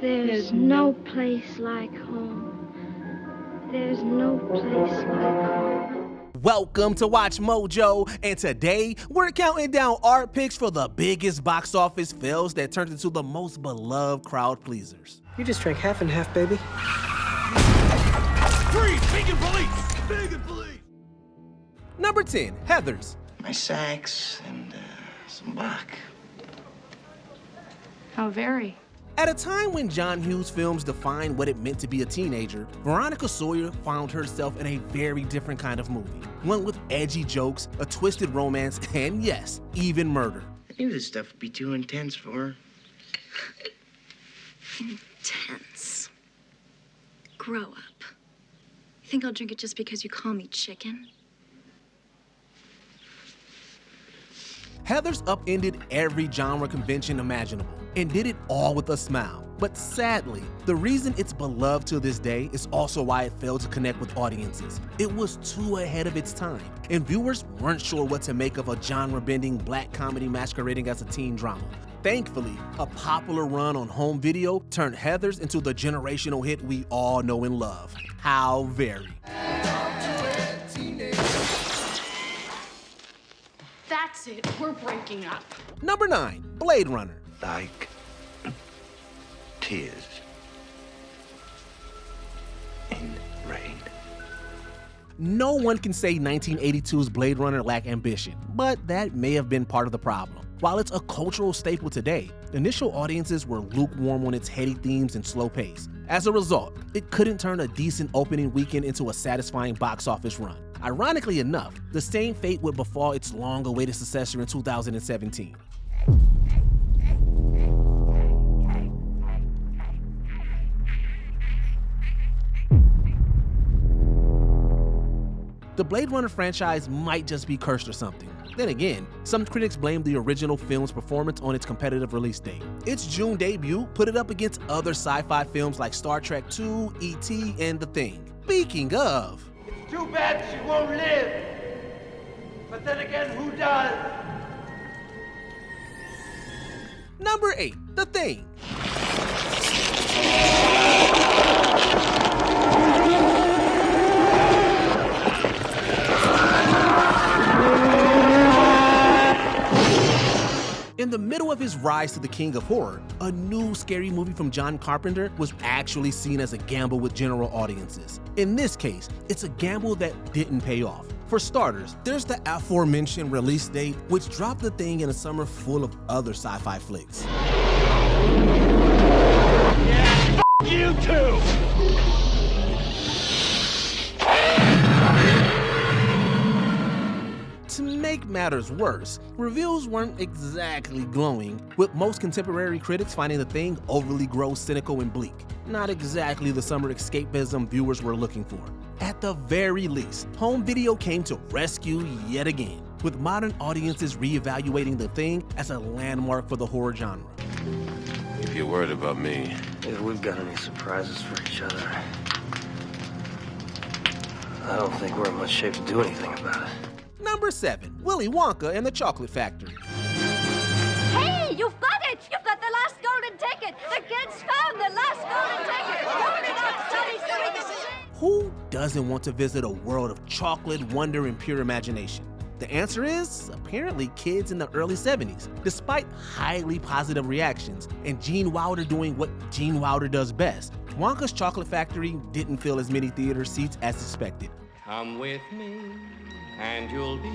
There's no place like home. There's no place like home. Welcome to Watch Mojo, and today we're counting down our picks for the biggest box office fails that turned into the most beloved crowd pleasers. You just drank half and half, baby. Freeze! Vegan police! Vegan police! Number 10, Heathers. My sax and some Bach. How very. At a time when John Hughes films defined what it meant to be a teenager, Veronica Sawyer found herself in a very different kind of movie. One with edgy jokes, a twisted romance, and yes, even murder. I knew this stuff would be too intense for her. Intense. Grow up. You think I'll drink it just because you call me chicken? Heathers upended every genre convention imaginable and did it all with a smile. But sadly, the reason it's beloved to this day is also why it failed to connect with audiences. It was too ahead of its time, and viewers weren't sure what to make of a genre-bending black comedy masquerading as a teen drama. Thankfully, a popular run on home video turned Heathers into the generational hit we all know and love. How very. That's it. We're breaking up. Number 9, Blade Runner. Like tears in rain. No one can say 1982's Blade Runner lacked ambition, but that may have been part of the problem. While it's a cultural staple today, initial audiences were lukewarm on its heady themes and slow pace. As a result, it couldn't turn a decent opening weekend into a satisfying box office run. Ironically enough, the same fate would befall its long-awaited successor in 2017. The Blade Runner franchise might just be cursed or something. Then again, some critics blame the original film's performance on its competitive release date. Its June debut put it up against other sci-fi films like Star Trek II, E.T., and The Thing. Speaking of... It's too bad she won't live. But then again, who does? Number 8, The Thing. In the middle of his rise to the king of horror, a new scary movie from John Carpenter was actually seen as a gamble with general audiences. In this case, it's a gamble that didn't pay off. For starters, there's the aforementioned release date, which dropped The Thing in a summer full of other sci-fi flicks. Yeah, f*** you too! To make matters worse, reviews weren't exactly glowing, with most contemporary critics finding The Thing overly gross, cynical, and bleak. Not exactly the summer escapism viewers were looking for. At the very least, home video came to rescue yet again, with modern audiences reevaluating The Thing as a landmark for the horror genre. If you're worried about me, If we've got any surprises for each other, I don't think we're in much shape to do anything about it. Number 7, Willy Wonka and the Chocolate Factory. Hey, you've got it! You've got the last golden ticket! The kids found the last golden ticket! Hold it up, Sonny, so we can see! Who doesn't want to visit a world of chocolate, wonder, and pure imagination? The answer is, apparently, kids in the early 70s, despite highly positive reactions and Gene Wilder doing what Gene Wilder does best. Wonka's Chocolate Factory didn't fill as many theater seats as expected. Come with me, and you'll be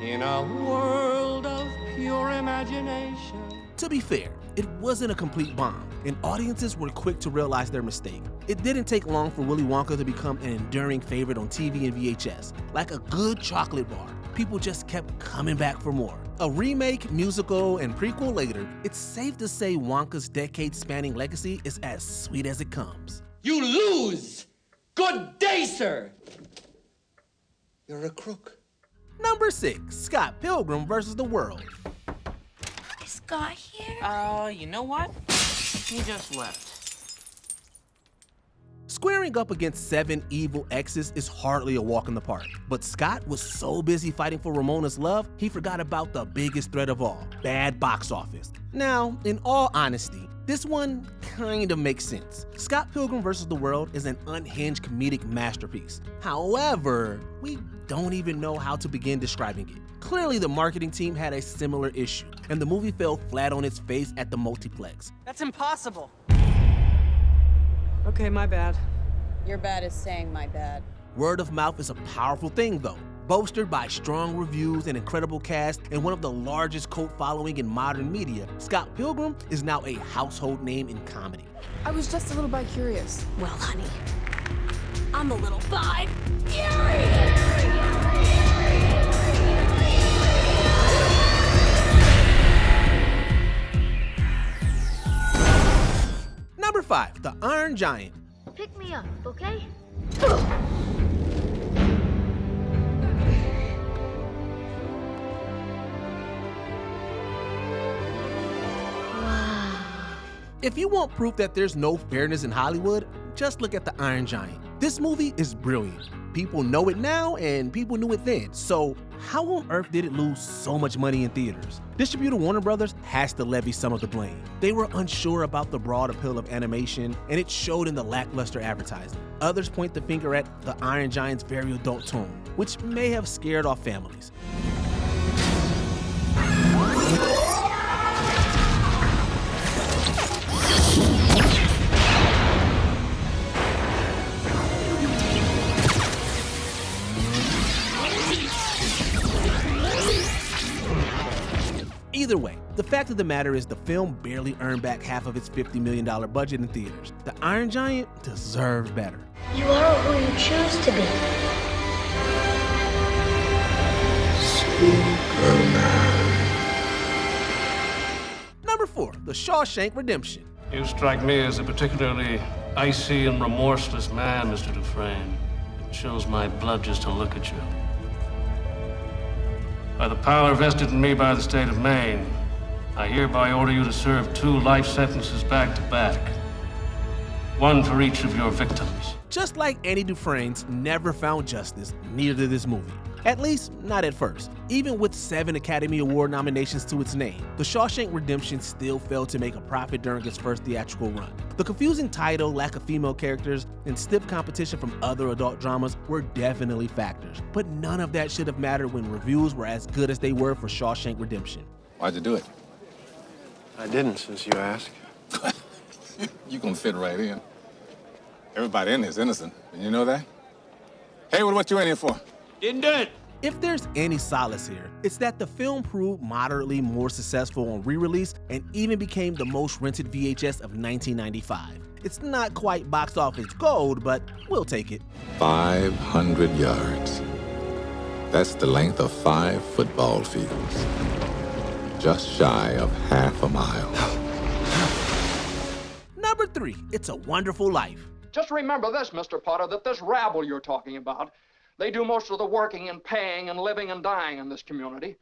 in a world of pure imagination. To be fair, it wasn't a complete bomb, and audiences were quick to realize their mistake. It didn't take long for Willy Wonka to become an enduring favorite on TV and VHS. Like a good chocolate bar, people just kept coming back for more. A remake, musical, and prequel later, it's safe to say Wonka's decade-spanning legacy is as sweet as it comes. You lose! Good day, sir! You're a crook. Number 6, Scott Pilgrim vs. the World. Is Scott here? You know what? He just left. Squaring up against 7 evil exes is hardly a walk in the park, but Scott was so busy fighting for Ramona's love, he forgot about the biggest threat of all, bad box office. Now, in all honesty, This one kind of makes sense. Scott Pilgrim vs. the World is an unhinged comedic masterpiece. However, we don't even know how to begin describing it. Clearly, the marketing team had a similar issue, and the movie fell flat on its face at the multiplex. That's impossible. Okay, my bad. Your bad is saying my bad. Word of mouth is a powerful thing, though. Bolstered by strong reviews, an incredible cast, and one of the largest cult following in modern media, Scott Pilgrim is now a household name in comedy. I was just a little bit curious. Well, honey, I'm a little bi-furious. Number 5, The Iron Giant. Pick me up, okay? If you want proof that there's no fairness in Hollywood, just look at The Iron Giant. This movie is brilliant. People know it now and people knew it then. So how on earth did it lose so much money in theaters? Distributor Warner Brothers has to levy some of the blame. They were unsure about the broad appeal of animation, and it showed in the lackluster advertising. Others point the finger at The Iron Giant's very adult tone, which may have scared off families. Either way, the fact of the matter is the film barely earned back half of its $50 million budget in theaters. The Iron Giant deserved better. You are who you choose to be. Number 4, The Shawshank Redemption. You strike me as a particularly icy and remorseless man, Mr. Dufresne. It chills my blood just to look at you. By the power vested in me by the state of Maine, I hereby order you to serve 2 life sentences back to back. 1 for each of your victims. Just like Andy Dufresne's never found justice, neither did this movie. At least, not at first. Even with 7 Academy Award nominations to its name, The Shawshank Redemption still failed to make a profit during its first theatrical run. The confusing title, lack of female characters, and stiff competition from other adult dramas were definitely factors. But none of that should have mattered when reviews were as good as they were for Shawshank Redemption. Why'd you do it? I didn't, since you asked. You gonna fit right in. Everybody in here is innocent. Did you know that? Hayward, what you in here for? Didn't do it. If there's any solace here, it's that the film proved moderately more successful on re-release and even became the most rented VHS of 1995. It's not quite box office gold, but we'll take it. 500 yards. That's the length of 5 football fields. Just shy of half a mile. Number 3, It's a Wonderful Life. Just remember this, Mr. Potter, that this rabble you're talking about, they do most of the working and paying and living and dying in this community.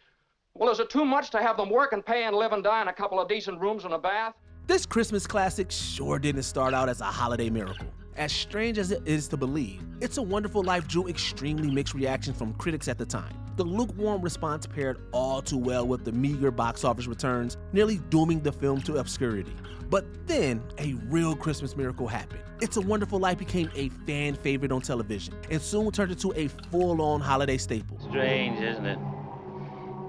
Well, is it too much to have them work and pay and live and die in a couple of decent rooms and a bath? This Christmas classic sure didn't start out as a holiday miracle. As strange as it is to believe, It's a Wonderful Life drew extremely mixed reactions from critics at the time. The lukewarm response paired all too well with the meager box office returns, nearly dooming the film to obscurity. But then, a real Christmas miracle happened. It's a Wonderful Life became a fan favorite on television, and soon turned into a full-on holiday staple. Strange, isn't it?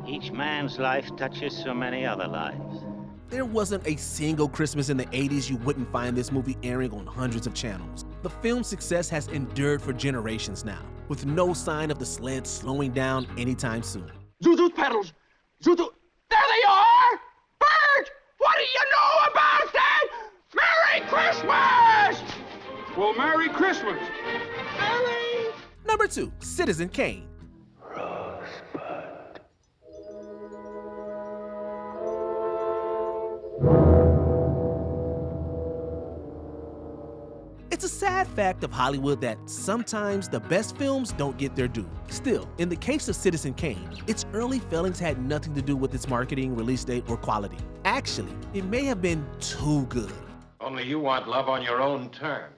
Each man's life touches so many other lives. There wasn't a single Christmas in the 80s you wouldn't find this movie airing on hundreds of channels. The film's success has endured for generations now, with no sign of the sled slowing down anytime soon. Zoot pedals! Zoot! There they are! Bert! What do you know about that? Merry Christmas! Well, Merry Christmas! Merry! Number 2, Citizen Kane. It's a sad fact of Hollywood that sometimes the best films don't get their due. Still, in the case of Citizen Kane, its early failings had nothing to do with its marketing, release date, or quality. Actually, it may have been too good. Only you want love on your own terms.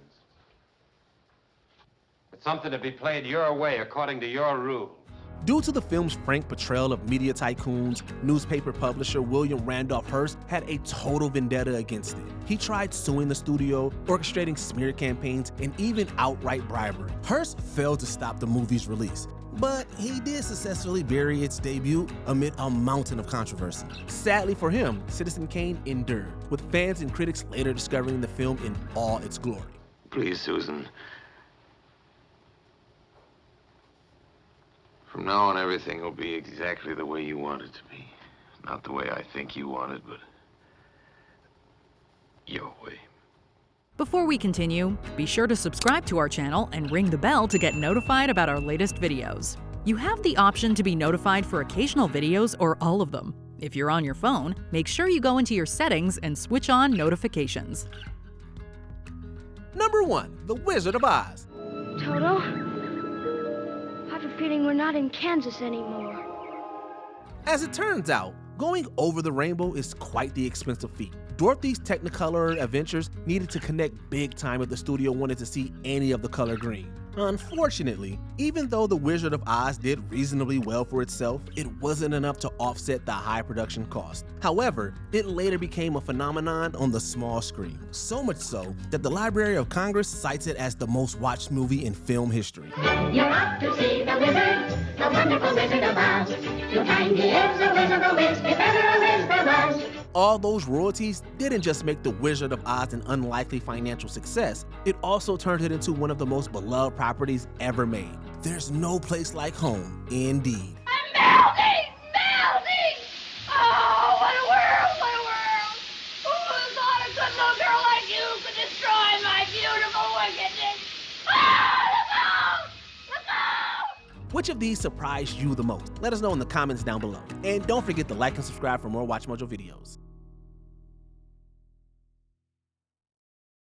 It's something to be played your way according to your rules. Due to the film's frank portrayal of media tycoons, newspaper publisher William Randolph Hearst had a total vendetta against it. He tried suing the studio, orchestrating smear campaigns, and even outright bribery. Hearst failed to stop the movie's release, but he did successfully bury its debut amid a mountain of controversy. Sadly for him, Citizen Kane endured, with fans and critics later discovering the film in all its glory. Please, Susan. From now on, everything will be exactly the way you want it to be. Not the way I think you want it, but your way. Before we continue, be sure to subscribe to our channel and ring the bell to get notified about our latest videos. You have the option to be notified for occasional videos or all of them. If you're on your phone, make sure you go into your settings and switch on notifications. Number 1. The Wizard of Oz. Toto, I have a feeling we're not in Kansas anymore. As it turns out, going over the rainbow is quite the expensive feat. Dorothy's Technicolor adventures needed to connect big time if the studio wanted to see any of the color green. Unfortunately, even though The Wizard of Oz did reasonably well for itself, it wasn't enough to offset the high production cost. However, it later became a phenomenon on the small screen, so much so that the Library of Congress cites it as the most watched movie in film history. You're off to see the wizard, the wonderful Wizard of Oz. You'll find he is a wizard of whiz, if ever a whiz there was. All those royalties didn't just make The Wizard of Oz an unlikely financial success, it also turned it into one of the most beloved properties ever made. There's no place like home, indeed. Melting! Melting! Oh, what a world! What a world! Who would have thought a good little girl like you could destroy my beautiful wickedness? Ah, look out! Look out! Which of these surprised you the most? Let us know in the comments down below. And don't forget to like and subscribe for more WatchMojo videos.